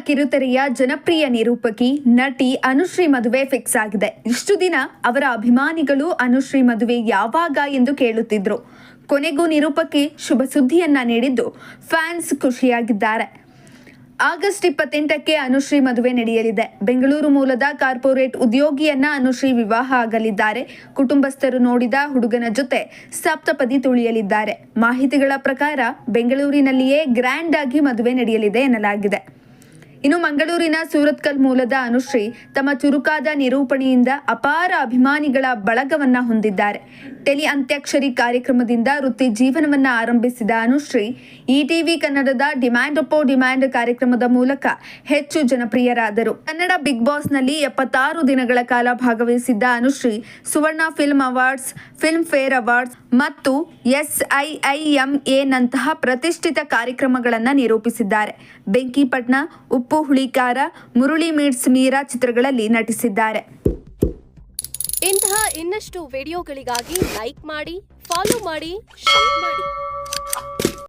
ಕಿರುತೆರೆಯ ಜನಪ್ರಿಯ ನಿರೂಪಕಿ ನಟಿ ಅನುಶ್ರೀ ಮದುವೆ ಫಿಕ್ಸ್ ಆಗಿದೆ. ಇಷ್ಟು ದಿನ ಅವರ ಅಭಿಮಾನಿಗಳು ಅನುಶ್ರೀ ಮದುವೆ ಯಾವಾಗ ಎಂದು ಕೇಳುತ್ತಿದ್ರು. ಕೊನೆಗೂ ನಿರೂಪಕಿ ಶುಭ ಸುದ್ದಿಯನ್ನ ನೀಡಿದ್ದು ಫ್ಯಾನ್ಸ್ ಖುಷಿಯಾಗಿದ್ದಾರೆ. ಆಗಸ್ಟ್ 28ಕ್ಕೆ ಅನುಶ್ರೀ ಮದುವೆ ನಡೆಯಲಿದೆ. ಬೆಂಗಳೂರು ಮೂಲದ ಕಾರ್ಪೊರೇಟ್ ಉದ್ಯೋಗಿಯನ್ನ ಅನುಶ್ರೀ ವಿವಾಹ ಆಗಲಿದ್ದಾರೆ. ಕುಟುಂಬಸ್ಥರು ನೋಡಿದ ಹುಡುಗನ ಜೊತೆ ಸಪ್ತಪದಿ ತುಳಿಯಲಿದ್ದಾರೆ. ಮಾಹಿತಿಗಳ ಪ್ರಕಾರ ಬೆಂಗಳೂರಿನಲ್ಲಿಯೇ ಗ್ರ್ಯಾಂಡ್ ಆಗಿ ಮದುವೆ ನಡೆಯಲಿದೆ ಎನ್ನಲಾಗಿದೆ. ಇನ್ನು ಮಂಗಳೂರಿನ ಸೂರತ್ಕಲ್ ಮೂಲದ ಅನುಶ್ರೀ ತಮ್ಮ ಚುರುಕಾದ ನಿರೂಪಣೆಯಿಂದ ಅಪಾರ ಅಭಿಮಾನಿಗಳ ಬಳಗವನ್ನ ಹೊಂದಿದ್ದಾರೆ. ಟೆಲಿ ಅಂತ್ಯಾಕ್ಷರಿ ಕಾರ್ಯಕ್ರಮದಿಂದ ವೃತ್ತಿ ಜೀವನವನ್ನ ಆರಂಭಿಸಿದ ಅನುಶ್ರೀ ಟಿವಿ ಕನ್ನಡದ ಡಿಮ್ಯಾಂಡ್ ಅಪೋ ಡಿಮ್ಯಾಂಡ್ ಕಾರ್ಯಕ್ರಮದ ಮೂಲಕ ಹೆಚ್ಚು ಜನಪ್ರಿಯರಾದರು. ಕನ್ನಡ ಬಿಗ್ ಬಾಸ್ನಲ್ಲಿ 76 ದಿನಗಳ ಕಾಲ ಭಾಗವಹಿಸಿದ್ದ Anushree Suvarna film awards, Filmfare awards ಮತ್ತು SIIMA ನಂತಹ ಪ್ರತಿಷ್ಠಿತ ಕಾರ್ಯಕ್ರಮಗಳನ್ನು ನಿರೂಪಿಸಿದ್ದಾರೆ. ಬೆಂಕಿಪಟ್ನ, ಉಪ್ಪು ಹುಳಿಕಾರ, ಮುರುಳಿ ಮೀಟ್ಸ್ ಮೀರಾ ಚಿತ್ರಗಳಲ್ಲಿ ನಟಿಸಿದ್ದಾರೆ. ಇಂತಹ ಇನ್ನಷ್ಟು ವಿಡಿಯೋಗಳಿಗಾಗಿ ಲೈಕ್ ಮಾಡಿ, ಫಾಲೋ ಮಾಡಿ, ಶೇರ್ ಮಾಡಿ.